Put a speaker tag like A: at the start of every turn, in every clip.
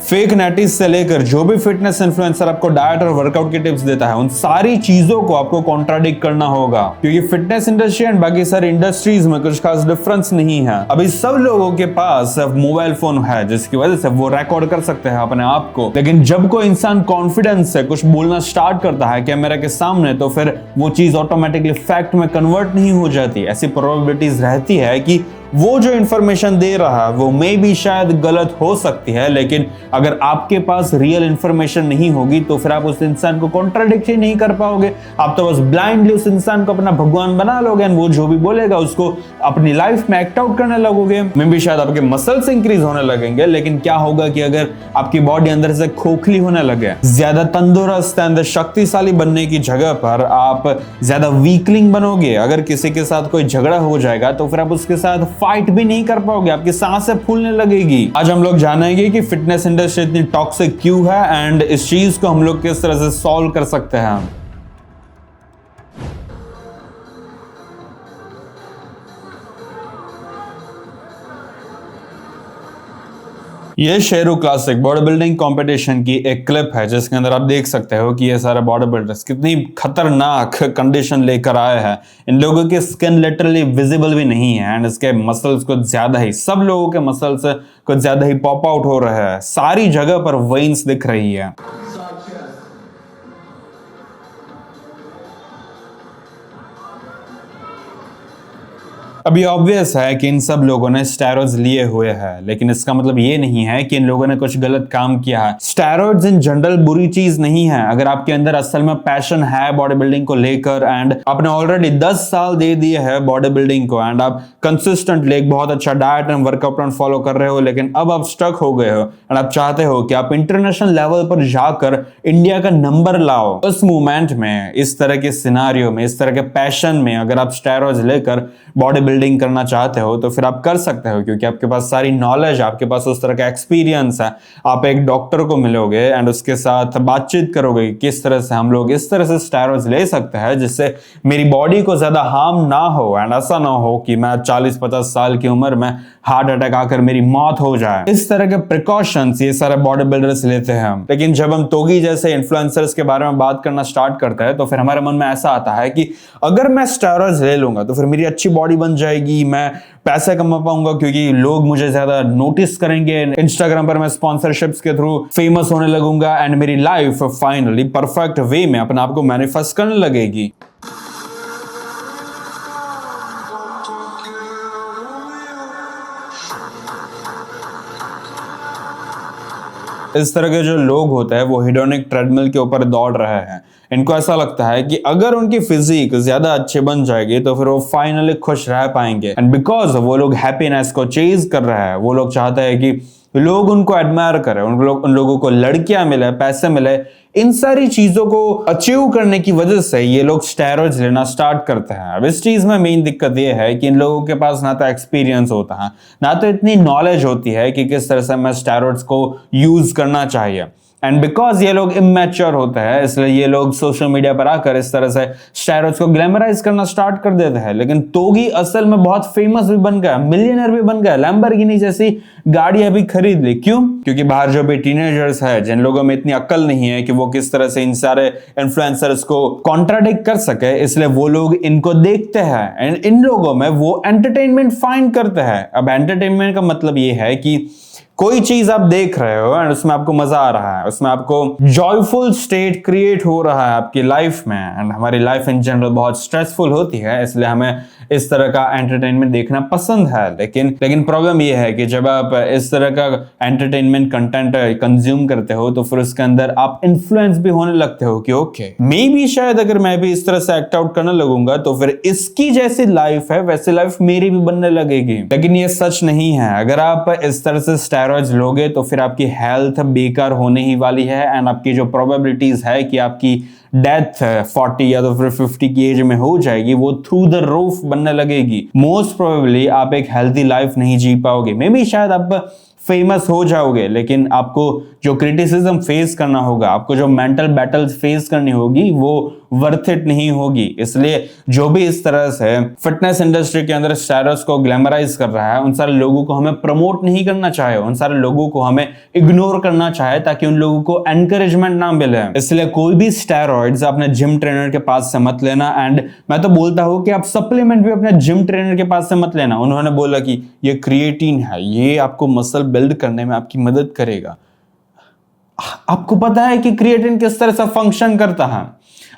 A: Fake नेटिस से लेकर जो भी फिटनेस इन्फ्लुएंसर आपको डाइट और वर्कआउट की टिप्स देता है, उन सारी चीजों को आपको कॉन्ट्राडिक्ट करना होगा, क्योंकि फिटनेस इंडस्ट्री एंड बाकी सारी इंडस्ट्रीज में कुछ खास डिफरेंस नहीं है। अभी सब लोगों के पास मोबाइल फोन है, जिसकी वजह से वो रिकॉर्ड कर सकते हैं अपने आप को, लेकिन जब कोई इंसान कॉन्फिडेंस से कुछ बोलना स्टार्ट करता है कैमरा के सामने, तो फिर वो चीज ऑटोमेटिकली फैक्ट में कन्वर्ट नहीं हो जाती। ऐसी प्रोबेबिलिटीज रहती है कि वो जो इंफॉर्मेशन दे रहा है वो मे भी शायद गलत हो सकती है, लेकिन अगर आपके पास रियल इंफॉर्मेशन नहीं होगी तो फिर आप उस इंसान को कॉन्ट्राडिक्ट ही नहीं कर पाओगे। आप तो बस ब्लाइंडली उस इंसान को अपना भगवान बना लोगे, वो जो भी बोलेगा उसको अपनी लाइफ में एक्ट आउट करने लगोगे। मे भी शायद आपके मसल्स इंक्रीज होने लगेंगे, लेकिन क्या होगा कि अगर आपकी बॉडी अंदर से खोखली होने लगे, ज्यादा तंदुरुस्त एंड शक्तिशाली बनने की जगह पर आप ज्यादा वीकलिंग बनोगे। अगर किसी के साथ कोई झगड़ा हो जाएगा तो फिर आप उसके साथ फाइट भी नहीं कर पाओगे, आपकी सांसें फूलने लगेगी। आज हम लोग जानेंगे कि फिटनेस इंडस्ट्री इतनी टॉक्सिक क्यों है एंड इस चीज को हम लोग किस तरह से सॉल्व कर सकते हैं। ये Sheru classic body building competition की एक क्लिप है, जिसके अंदर आप देख सकते हो कि ये सारे बॉडी बिल्डर्स कितनी खतरनाक कंडीशन लेकर आए हैं। इन लोगों की स्किन लिटरली विजिबल भी नहीं है एंड इसके मसल्स कुछ ज्यादा ही, सब लोगों के मसल्स कुछ ज्यादा ही पॉप आउट हो रहे हैं, सारी जगह पर वेन्स दिख रही है। अभी ऑब्वियस है कि इन सब लोगों ने स्टेरॉइड्स लिए हुए हैं, लेकिन इसका मतलब ये नहीं है कि इन लोगों ने कुछ गलत काम किया है। स्टेरॉइड्स इन जनरल बुरी चीज नहीं है। अगर आपके अंदर असल में पैशन है बॉडी बिल्डिंग को लेकर एंड आपने ऑलरेडी 10 साल दे दिए है बॉडी बिल्डिंग को एंड आप कंसिस्टेंटली एक बहुत अच्छा diet and workout plan follow कर रहे हो, लेकिन अब आप स्टक हो गए हो एंड आप चाहते हो कि आप इंटरनेशनल लेवल पर जाकर इंडिया का नंबर लाओ, उस मूवमेंट में, इस तरह के सिनारियो में, इस तरह के पैशन में अगर आप स्टेरॉइड्स लेकर बॉडी बिल्डिंग करना चाहते हो तो फिर आप कर सकते हो, क्योंकि आपके पास सारी नॉलेज, आपके पास उस तरह का एक्सपीरियंस है। आप एक डॉक्टर को मिलोगे एंड उसके साथ बातचीत करोगे कि किस तरह से हम लोग इस तरह से स्टेरॉइड्स ले सकते हैं जिससे मेरी बॉडी को ज्यादा हार्म ना हो एंड ऐसा ना हो कि मैं 40-50 साल की उम्र में हार्ट अटैक आकर मेरी मौत हो जाए। इस तरह के प्रिकॉशंस ये सारे बॉडी बिल्डर्स लेते हैं। लेकिन जब हम तोगी जैसे इन्फ्लुएंसर्स के बारे में बात करना स्टार्ट करते हैं तो फिर हमारे मन में ऐसा आता है कि अगर मैं स्टेरॉइड्स ले लूंगा तो फिर मेरी अच्छी बॉडी बन जाएगी, मैं पैसे कमा पाऊंगा क्योंकि लोग मुझे ज्यादा नोटिस करेंगे, इंस्टाग्राम पर मैं स्पॉन्सरशिप्स के थ्रू फेमस होने लगूंगा एंड मेरी लाइफ फाइनली परफेक्ट वे में अपने आप को मैनिफेस्ट करने लगेगी। इस तरह के जो लोग होते हैं वो हेडोनिक ट्रेडमिल के ऊपर दौड़ रहे हैं। इनको ऐसा लगता है कि अगर उनकी फिजिक ज्यादा अच्छी बन जाएगी तो फिर वो फाइनली खुश रह पाएंगे एंड बिकॉज वो लोग हैप्पीनेस को चेज कर रहे हैं, वो लोग चाहते हैं कि लोग उनको एडमायर करें, उन लोगों को लड़कियां मिले, पैसे मिले। इन सारी चीजों को अचीव करने की वजह से ये लोग स्टेरॉइड्स लेना स्टार्ट करते हैं। अब इस चीज में मेन दिक्कत ये है कि इन लोगों के पास ना तो एक्सपीरियंस होता है, ना तो इतनी नॉलेज होती है कि किस तरह से हमें स्टेरॉइड्स को यूज करना चाहिए। एंड बिकॉज ये लोग इमैच्योर होते हैं, इसलिए ये लोग सोशल मीडिया पर आकर इस तरह से स्टेरॉइड्स को ग्लैमराइज करना स्टार्ट कर देते हैं। लेकिन तोगी असल में बहुत फेमस भी बन गया, मिलियनर भी बन गया, लैम्बोर्गिनी जैसी गाड़ियां भी खरीद ली। क्यों? क्योंकि बाहर जो भी टीनेजर्स है, जिन लोगों में इतनी अक्ल नहीं है कि वो किस तरह से इन सारे इन्फ्लुएंसर्स को कॉन्ट्राडिक्ट कर सके, इसलिए वो लोग इनको देखते हैं एंड इन लोगों में वो एंटरटेनमेंट फाइंड करते हैं। अब एंटरटेनमेंट का मतलब ये है कि कोई चीज आप देख रहे हो एंड उसमें आपको मजा आ रहा है, उसमें आपको जॉयफुल स्टेट क्रिएट हो रहा है आपकी लाइफ में। एंड हमारी लाइफ इन जनरल बहुत स्ट्रेसफुल होती है, इसलिए हमें इस तरह का एंटरटेनमेंट देखना पसंद है। लेकिन प्रॉब्लम यह है कि जब आप इस तरह का एंटरटेनमेंट कंटेंट कंज्यूम करते हो तो फिर उसके अंदर आप इन्फ्लुएंस भी होने लगते हो कि ओके, मे बी शायद अगर मैं भी इस तरह से एक्ट आउट करने लगूंगा तो फिर इसकी जैसी लाइफ है वैसी लाइफ मेरी भी बनने लगेगी। लेकिन ये सच नहीं है। अगर आप इस तरह से स्टेरॉइड्स लोगे तो फिर आपकी हेल्थ बेकार होने ही वाली है एंड आपकी जो प्रोबेबिलिटीज है कि आपकी डेथ 40 या तो फिर 50 की एज में हो जाएगी, वो थ्रू द रूफ बनने लगेगी। मोस्ट प्रोबेबली आप एक हेल्थी लाइफ नहीं जी पाओगे। मे बी शायद आप फेमस हो जाओगे, लेकिन आपको जो क्रिटिसिज्म फेस करना होगा, आपको जो मेंटल बैटल्स फेस करनी होगी, वो वर्थ इट नहीं होगी। इसलिए जो भी इस तरह से फिटनेस इंडस्ट्री के अंदर स्टेरॉइड्स को ग्लैमराइज कर रहा है, उन सारे लोगों को हमें प्रमोट नहीं करना चाहिए, उन सारे लोगों को हमें इग्नोर करना चाहिए, ताकि उन लोगों को एनकरेजमेंट ना मिले। इसलिए कोई भी स्टेरॉइड्स अपने जिम ट्रेनर के पास से मत लेना। एंड मैं तो बोलता हूं कि आप सप्लीमेंट भी अपने जिम ट्रेनर के पास से मत लेना। उन्होंने बोला कि ये क्रिएटिन है, ये आपको मसल बिल्ड करने में आपकी मदद करेगा। आपको पता है कि क्रिएटिन किस तरह से फंक्शन करता है?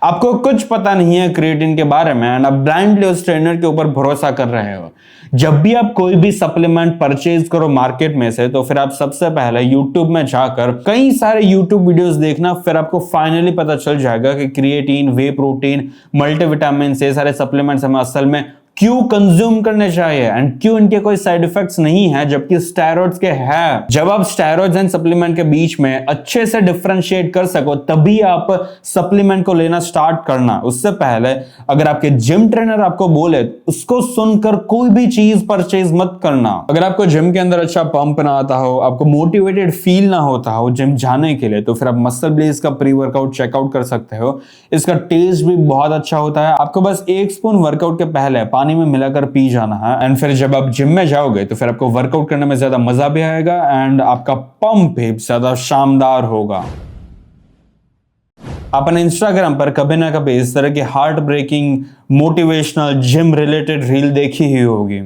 A: आपको कुछ पता नहीं है क्रिएटिन के बारे में, एंड आप ब्लाइंडली उस ट्रेनर के ऊपर भरोसा कर रहे हो। जब भी आप कोई भी सप्लीमेंट परचेज करो मार्केट में से, तो फिर आप सबसे पहले YouTube में जाकर कई सारे YouTube वीडियोस देखना, फिर आपको फाइनली पता चल जाएगा कि क्रिएटिन, वे प्रोटीन, मल्टीविटामिन, ये सारे सप्लीमेंट्स हमें असल में क्यों कंज्यूम करने चाहिए एंड क्यों इनके कोई साइड इफेक्ट्स नहीं है, जबकि स्टेरॉइड्स के हैं। जब आप स्टेरॉइड्स एंड सप्लीमेंट के बीच में अच्छे से डिफरेंशिएट कर सको, तभी आप सप्लीमेंट को लेना स्टार्ट करना। उससे पहले अगर आपके जिम ट्रेनर आपको बोले, उसको सुनकर कोई भी चीज परचेज मत करना। अगर आपको जिम के अंदर अच्छा पंप ना आता हो, आपको मोटिवेटेड फील ना होता हो जिम जाने के लिए, तो फिर आप मसल ब्लेज का प्री वर्कआउट चेकआउट कर सकते हो। इसका टेस्ट भी बहुत अच्छा होता है। आपको बस 1 स्पून वर्कआउट के पहले पानी में मिलाकर पी जाना है, एंड फिर जब आप जिम में जाओगे तो फिर आपको वर्कआउट करने में ज्यादा मजा भी आएगा एंड आपका पंप भी ज्यादा शानदार होगा। अपने इंस्टाग्राम पर कभी ना कभी इस तरह की heart breaking motivational gym related reel देखी ही होगी।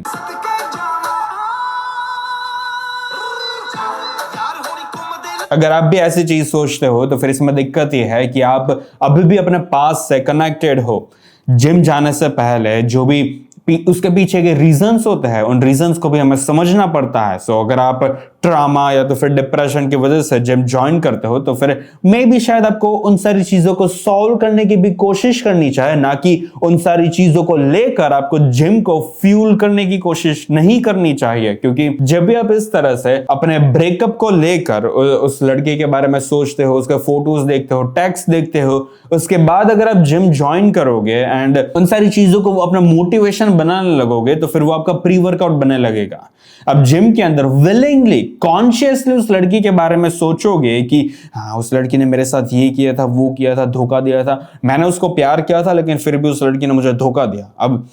A: अगर आप भी ऐसी चीज सोचते हो, तो फिर इसमें दिक्कत यह है कि आप अभी भी अपने पास से कनेक्टेड हो। जिम जाने से पहले जो भी उसके पीछे के रीजंस होते हैं, उन रीजंस को भी हमें समझना पड़ता है। सो अगर आप ट्रामा या तो फिर डिप्रेशन की वजह से जिम ज्वाइन करते हो, तो फिर मे भी शायद आपको उन सारी चीजों को सॉल्व करने की भी कोशिश करनी चाहिए, ना कि उन सारी चीजों को लेकर आपको जिम को फ्यूल करने की कोशिश नहीं करनी चाहिए। क्योंकि जब भी आप इस तरह से अपने ब्रेकअप को लेकर उस लड़के के बारे में सोचते हो, उसके फोटोज देखते हो, टेक्स्ट देखते हो, उसके बाद अगर आप जिम ज्वाइन करोगे एंड उन सारी चीजों को अपना मोटिवेशन बनाने लगोगे, तो फिर वो आपका प्री वर्कआउट बनने लगेगा। अब जिम के अंदर विलिंगली, कॉन्शियसली उस लड़की के बारे में सोचोगे कि हाँ, उस लड़की ने मेरे साथ ये किया था, वो किया था, धोखा दिया था, मैंने उसको प्यार किया था, लेकिन फिर भी उस लड़की ने मुझे धोखा दिया। अब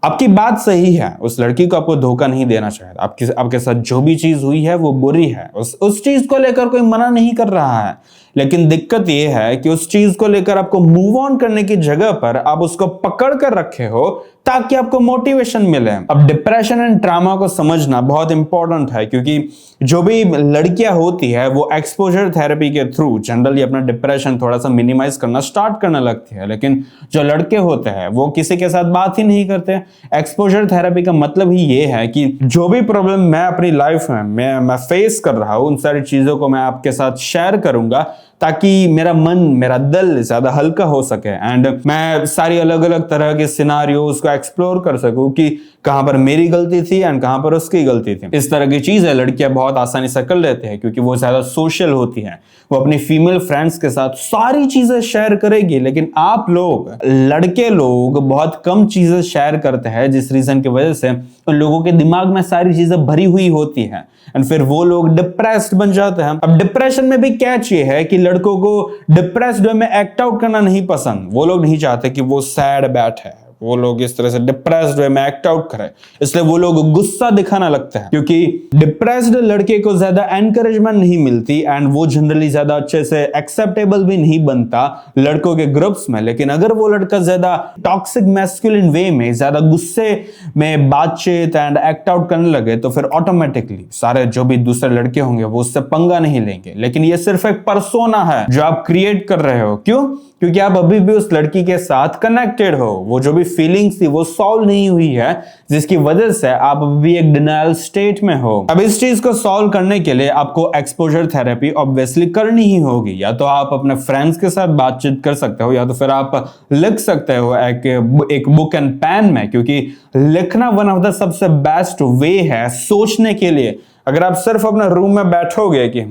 A: आपकी बात सही है, उस लड़की को आपको धोखा नहीं देना चाहिए। आपके साथ जो भी चीज हुई है वो बुरी है, उस चीज को लेकर कोई मना नहीं कर रहा है, लेकिन दिक्कत यह है कि उस चीज को लेकर आपको मूव ऑन करने की जगह पर आप उसको पकड़ कर रखे हो ताकि आपको मोटिवेशन मिले। अब डिप्रेशन एंड ट्रामा को समझना बहुत इंपॉर्टेंट है, क्योंकि जो भी लड़कियां होती है वो एक्सपोजर थेरेपी के थ्रू जनरली अपना डिप्रेशन थोड़ा सा मिनिमाइज करना स्टार्ट करने लगती है, लेकिन जो लड़के होते हैं वो किसी के साथ बात ही नहीं करते। एक्सपोजर थेरेपी का मतलब ही ये है कि जो भी प्रॉब्लम मैं अपनी लाइफ में मैं फेस कर रहा हूं, उन सारी चीजों को मैं आपके साथ शेयर करूंगा, ताकि मेरा मन, मेरा दिल ज्यादा हल्का हो सके एंड मैं सारी अलग अलग तरह के सिनारियोज को एक्सप्लोर कर सकूं कि कहां पर मेरी गलती थी एंड कहां पर उसकी गलती थी। इस तरह की चीजें लड़कियां बहुत आसानी से कर लेते हैं, क्योंकि वो ज्यादा सोशल होती हैं, वो अपनी फीमेल फ्रेंड्स के साथ सारी चीजें शेयर करेगी। लेकिन आप लोग, लड़के लोग, बहुत कम चीजें शेयर करते हैं, जिस रीजन की वजह से उन लोगों के दिमाग में सारी चीजें भरी हुई होती हैं एंड फिर वो लोग डिप्रेस्ड बन जाते हैं। अब डिप्रेशन में भी कैच ये है कि लड़कों को डिप्रेस्ड में एक्ट आउट करना नहीं पसंद। वो लोग नहीं चाहते कि वो सैड बैठे, वो लोग इस तरह से डिप्रेस्ड वे में एक्ट आउट करें, इसलिए वो लोग गुस्सा दिखाना लगते हैं। क्योंकि डिप्रेस्ड लड़के को ज्यादा एनकरेजमेंट नहीं मिलती एंड वो जनरली ज्यादा अच्छे से एक्सेप्टेबल भी नहीं बनता लड़कों के ग्रुप्स में। लेकिन अगर वो लड़का ज्यादा टॉक्सिक मैस्कुलिन वे में, ज्यादा गुस्से में बातचीत एंड एक्ट आउट करने लगे, तो फिर ऑटोमेटिकली सारे जो भी दूसरे लड़के होंगे वो उससे पंगा नहीं लेंगे। लेकिन ये सिर्फ एक पर्सोना है जो आप क्रिएट कर रहे हो। क्यों? क्योंकि आप अभी भी उस लड़की के साथ कनेक्टेड हो, वो जो भी फीलिंग्स थी वो सॉल्व नहीं हुई है, जिसकी वजह से आप अभी एक डिनायल स्टेट में हो। अब इस चीज को सॉल्व करने के लिए आपको एक्सपोजर थेरेपी ऑब्वियसली करनी ही होगी। या तो आप अपने फ्रेंड्स के साथ बातचीत कर सकते हो, या तो फिर आप लिख सकते हो एक बुक एंड पेन में, क्योंकि लिखना वन ऑफ द सबसे बेस्ट वे है सोचने के लिए। अगर आप सिर्फ अपने रूम में बैठोगे कि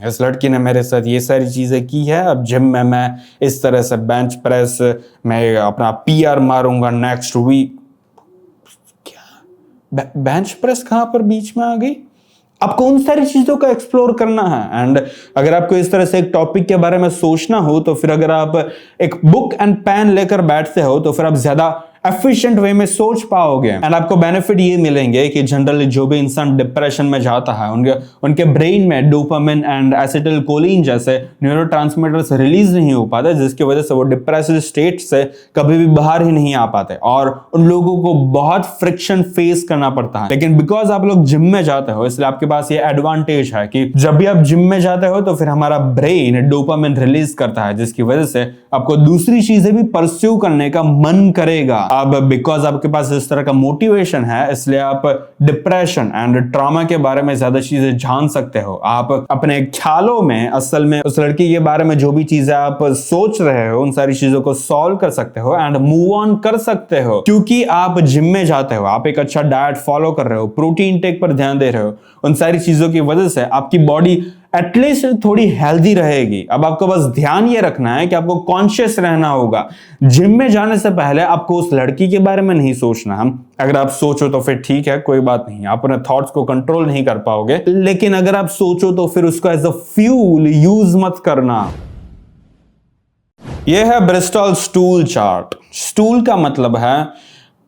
A: इस लड़की ने मेरे साथ ये सारी चीजें की है, अब जिम में मैं इस तरह से बेंच प्रेस मैं अपना पीआर मारूंगा नेक्स्ट वीक। क्या बेंच प्रेस कहां पर बीच में आ गई? आपको उन सारी चीजों को एक्सप्लोर करना है। एंड अगर आपको इस तरह से एक टॉपिक के बारे में सोचना हो तो फिर अगर आप एक बुक एंड पेन लेकर बैठते हो तो फिर आप ज्यादा एफिशिएंट वे में सोच पाओगे। एंड आपको बेनिफिट ये मिलेंगे कि जनरली जो भी इंसान डिप्रेशन में जाता है उनके ब्रेन में डोपामिन एंड एसिटिलकोलिन जैसे न्यूरोट्रांसमीटर्स रिलीज नहीं हो पाते, जिसकी वजह से वो डिप्रेसिव स्टेट से कभी भी बाहर ही नहीं आ पाते और उन लोगों को बहुत फ्रिक्शन फेस करना पड़ता है। लेकिन बिकॉज आप लोग जिम में जाते हो इसलिए आपके पास ये एडवांटेज है कि जब भी आप जिम में जाते हो तो फिर हमारा ब्रेन डोपामिन रिलीज करता है, जिसकी वजह से आपको दूसरी चीजें भी परस्यू करने का मन करेगा। अब बिकॉज आपके पास इस तरह का मोटिवेशन है इसलिए आप डिप्रेशन एंड ट्रॉमा के बारे में ज्यादा चीजें जान सकते हो। आप अपने ख्यालों में असल में उस लड़की के बारे में जो भी चीजें आप सोच रहे हो उन सारी चीजों को सॉल्व कर सकते हो एंड मूव ऑन कर सकते हो, क्योंकि आप जिम में जाते हो, आप एक अच्छा डाइट फॉलो कर रहे हो, प्रोटीन टेक पर ध्यान दे रहे हो। उन सारी चीजों की वजह से आपकी बॉडी एटलीस्ट थोड़ी हेल्दी रहेगी। अब आपको बस ध्यान ये रखना है कि आपको कॉन्शियस रहना होगा। जिम में जाने से पहले आपको उस लड़की के बारे में नहीं सोचना। हम अगर आप सोचो तो फिर ठीक है, कोई बात नहीं, आप अपने थॉट्स को कंट्रोल नहीं कर पाओगे, लेकिन अगर आप सोचो तो फिर उसको एज अ फ्यूल यूज मत करना। यह है ब्रिस्टल स्टूल चार्ट। स्टूल का मतलब है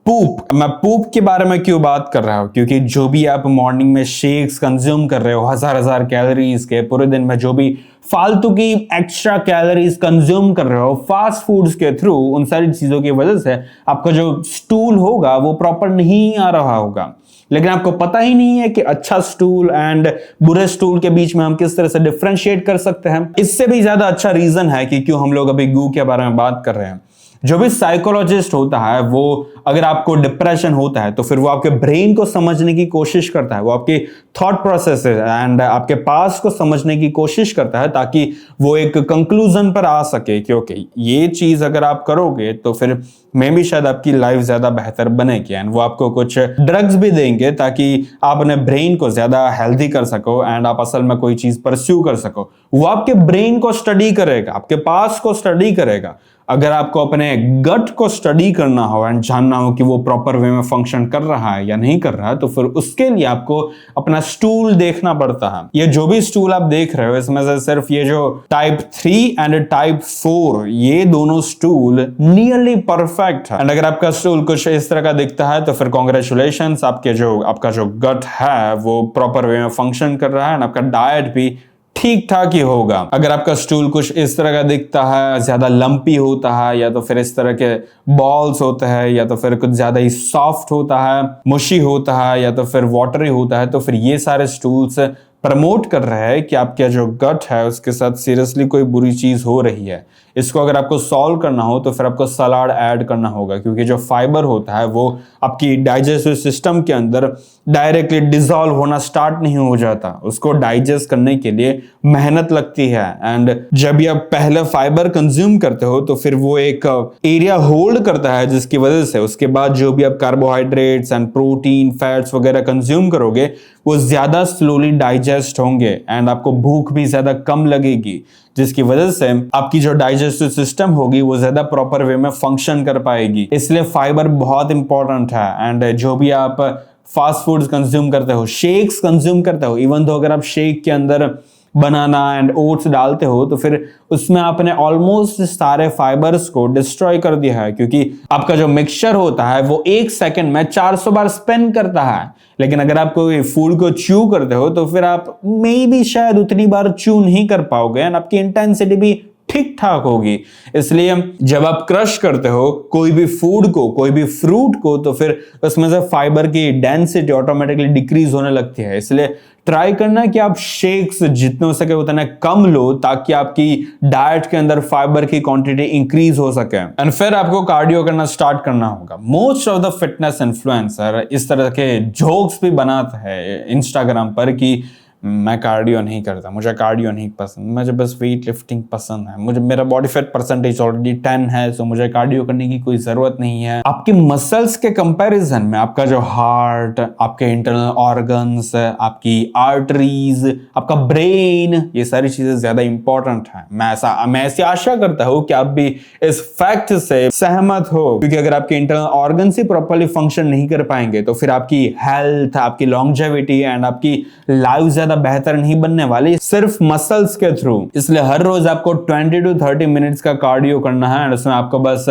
A: पूप। मैं पूप के बारे में क्यों बात कर रहा हूं, क्योंकि जो भी आप मॉर्निंग में शेक्स कंज्यूम कर रहे हो हजार कैलोरीज के, पूरे दिन में जो भी फालतू की एक्स्ट्रा कैलोरीज कंज्यूम कर रहे हो फास्ट फूड्स के थ्रू, उन सारी चीजों की वजह से आपका जो स्टूल होगा वो प्रॉपर नहीं आ रहा होगा। लेकिन आपको पता ही नहीं है कि अच्छा स्टूल एंड बुरे स्टूल के बीच में हम किस तरह से डिफरेंशिएट कर सकते हैं। इससे भी ज्यादा अच्छा रीजन है कि क्यों हम लोग अभी गू के बारे में बात कर रहे हैं। जो भी साइकोलॉजिस्ट होता है वो अगर आपको डिप्रेशन होता है तो फिर वो आपके ब्रेन को समझने की कोशिश करता है, वो आपके थॉट प्रोसेस एंड आपके पास्ट को समझने की कोशिश करता है ताकि वो एक कंक्लूजन पर आ सके कि ओके ये चीज अगर आप करोगे तो फिर मैं भी शायद आपकी लाइफ ज्यादा बेहतर बनेगी। एंड वो आपको कुछ ड्रग्स भी देंगे ताकि आप अपने ब्रेन को ज्यादा हेल्दी कर सको एंड आप असल में कोई चीज परस्यू कर सको। वो आपके ब्रेन को स्टडी करेगा, आपके पास्ट को स्टडी करेगा। अगर आपको अपने गट को स्टडी करना हो एंड जानना हो कि वो प्रॉपर वे में फंक्शन कर रहा है या नहीं कर रहा है तो फिर उसके लिए आपको अपना स्टूल देखना पड़ता है। ये जो भी स्टूल आप देख रहे हो इसमें से सिर्फ ये जो टाइप 3 एंड टाइप 4 ये दोनों स्टूल नियरली परफेक्ट है। एंड अगर आपका स्टूल कुछ इस तरह का दिखता है तो फिर कॉन्ग्रेचुलेशंस, आपका जो गट है वो प्रॉपर वे में फंक्शन कर रहा है एंड आपका डाइट भी ठीक ठाक ही होगा। अगर आपका स्टूल कुछ इस तरह का दिखता है, ज्यादा लंपी होता है या तो फिर इस तरह के बॉल्स होते हैं या तो फिर कुछ ज्यादा ही सॉफ्ट होता है, मुशी होता है या तो फिर वाटरी होता है, तो फिर ये सारे स्टूल्स प्रमोट कर रहा है कि आपका जो गट है उसके साथ सीरियसली कोई बुरी चीज हो रही है। इसको अगर आपको सॉल्व करना हो तो फिर आपको सलाद ऐड करना होगा, क्योंकि जो फाइबर होता है वो आपकी डाइजेस्टिव सिस्टम के अंदर डायरेक्टली डिसॉल्व होना स्टार्ट नहीं हो जाता, उसको डाइजेस्ट करने के लिए मेहनत लगती है। एंड जब भी आप पहले फाइबर कंज्यूम करते हो तो फिर वो एक एरिया होल्ड करता है, जिसकी वजह से उसके बाद जो भी आप कार्बोहाइड्रेट्स एंड प्रोटीन फैट्स वगैरह कंज्यूम करोगे वो ज्यादा स्लोली डाइजेस्ट होंगे एंड आपको भूख भी ज्यादा कम लगेगी, जिसकी वजह से आपकी जो डाइजेस्टिव सिस्टम होगी वो ज्यादा प्रॉपर वे में फंक्शन कर पाएगी। इसलिए फाइबर बहुत इंपॉर्टेंट है। एंड जो भी आप फास्ट फूड्स कंज्यूम करते हो, शेक्स कंज्यूम करते हो, इवन तो अगर आप शेक के अंदर बनाना एंड ओट्स डालते हो तो फिर उसमें आपने ऑलमोस्ट सारे फाइबर्स को डिस्ट्रॉय कर दिया है, क्योंकि आपका जो मिक्सचर होता है वो 1 सेकंड में 400 बार स्पिन करता है। लेकिन अगर आप कोई फूड को च्यू करते हो तो फिर आप मे बी शायद उतनी बार च्यू नहीं कर पाओगे एंड आपकी इंटेंसिटी भी ठीक ठाक होगी। इसलिए जब आप क्रश करते हो कोई भी फूड को, कोई भी फ्रूट को, तो फिर उसमें से फाइबर की डेंसिटी ऑटोमेटिकली डिक्रीज होने लगती है। इसलिए ट्राई करना कि आप शेक्स जितने हो सके उतने कम लो ताकि आपकी डाइट के अंदर फाइबर की क्वांटिटी इंक्रीज हो सके। एंड फिर आपको कार्डियो करना स्टार्ट करना होगा। Most of the fitness influencer इस तरह के जोक्स भी बनाते हैं इंस्टाग्राम पर कि मैं कार्डियो नहीं करता, मुझे कार्डियो नहीं पसंद, मुझे बस वेट लिफ्टिंग पसंद है, मुझे मेरा बॉडी फैट परसेंटेज ऑलरेडी 10 है, सो मुझे कार्डियो करने की कोई जरूरत नहीं है। आपके मसल्स के कंपैरिजन में आपका जो हार्ट, आपके इंटरनल ऑर्गन्स, आपकी आर्टरीज, आपका ब्रेन, ये सारी चीजें ज्यादा इंपॉर्टेंट है। मैं ऐसी आशा करता हूं कि आप भी इस फैक्ट से सहमत हो, क्योंकि अगर आपके इंटरनल ऑर्गन्स ही प्रॉपर्ली फंक्शन नहीं कर पाएंगे तो फिर आपकी हेल्थ, आपकी लॉन्जेविटी एंड आपकी लाइफ ज्यादा बेहतर नहीं बनने वाली सिर्फ मसल्स के थ्रू। इसलिए हर रोज आपको 20 to 30 मिनट्स का कार्डियो करना है, और उसमें आपको बस,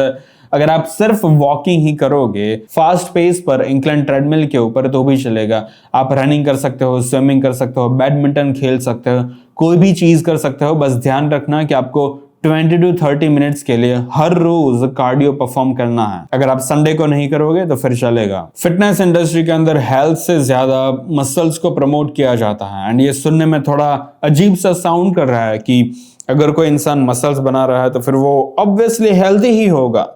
A: अगर आप सिर्फ वॉकिंग ही करोगे फास्ट पेस पर इंक्लाइन ट्रेडमिल के ऊपर तो भी चलेगा। आप रनिंग कर सकते हो, स्विमिंग कर सकते हो, बैडमिंटन खेल सकते हो, कोई भी चीज कर सकते हो। बस ध्यान रखना कि आपको 20 to 30 मिनट्स के लिए हर रोज कार्डियो परफॉर्म करना है। अगर आप संडे को नहीं करोगे तो फिर चलेगा। फिटनेस इंडस्ट्री के अंदर हेल्थ से ज्यादा मसल्स को प्रमोट किया जाता है, एंड ये सुनने में थोड़ा अजीब सा साउंड कर रहा है कि अगर कोई इंसान मसल्स बना रहा है तो फिर वो ऑब्वियसली हेल्दी ही होगा,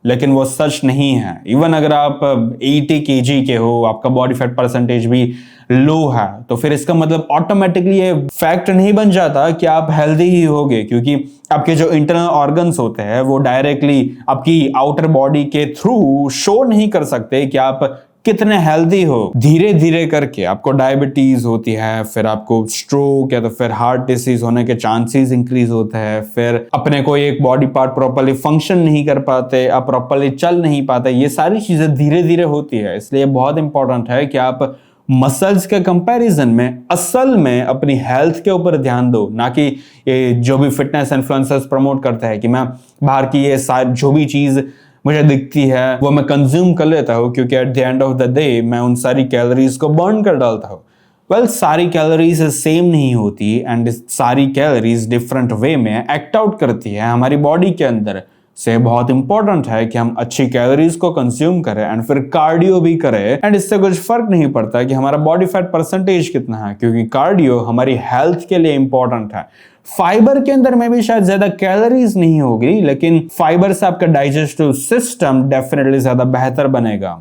A: लेकिन वो सच नहीं है। इवन अगर आप 80 kg के हो, आपका बॉडी फैट परसेंटेज भी लो है, तो फिर इसका मतलब ऑटोमेटिकली ये फैक्ट नहीं बन जाता कि आप हेल्दी ही होगे, क्योंकि आपके जो इंटरनल ऑर्गन्स होते हैं वो डायरेक्टली आपकी आउटर बॉडी के थ्रू शो नहीं कर सकते कि आप कितने हेल्दी हो। धीरे धीरे करके आपको डायबिटीज होती है, फिर आपको स्ट्रोक या तो फिर हार्ट डिसीज होने के चांसेस इंक्रीज होते हैं, फिर अपने कोई एक बॉडी पार्ट प्रॉपर्ली फंक्शन नहीं कर पाते, आप प्रॉपर्ली चल नहीं पाते। ये सारी चीजें धीरे धीरे होती है। इसलिए बहुत इंपॉर्टेंट है कि आप मसल्स के कंपैरिजन में असल में अपनी हेल्थ के ऊपर ध्यान दो, ना कि ये जो भी फिटनेस इन्फ्लुएंसर्स प्रमोट करते हैं कि मैं बाहर की ये सारी जो भी चीज मुझे दिखती है वो मैं कंज्यूम कर लेता हूँ, क्योंकि at the end of the day मैं उन सारी कैलोरीज को बर्न कर डालता हूँ। वेल, सारी कैलोरीज सेम नहीं होती, एंड सारी कैलोरीज डिफरेंट वे में एक्ट आउट करती है हमारी बॉडी के अंदर। से बहुत इंपॉर्टेंट है कि हम अच्छी कैलोरीज को कंज्यूम करें एंड फिर कार्डियो भी करें, एंड इससे कुछ फर्क नहीं पड़ता कि हमारा बॉडी फैट परसेंटेज कितना है, क्योंकि कार्डियो हमारी हेल्थ के लिए इंपॉर्टेंट है। फाइबर के अंदर में भी शायद ज्यादा कैलोरीज नहीं होगी, लेकिन फाइबर से आपका डाइजेस्टिव सिस्टम डेफिनेटली ज्यादा बेहतर बनेगा।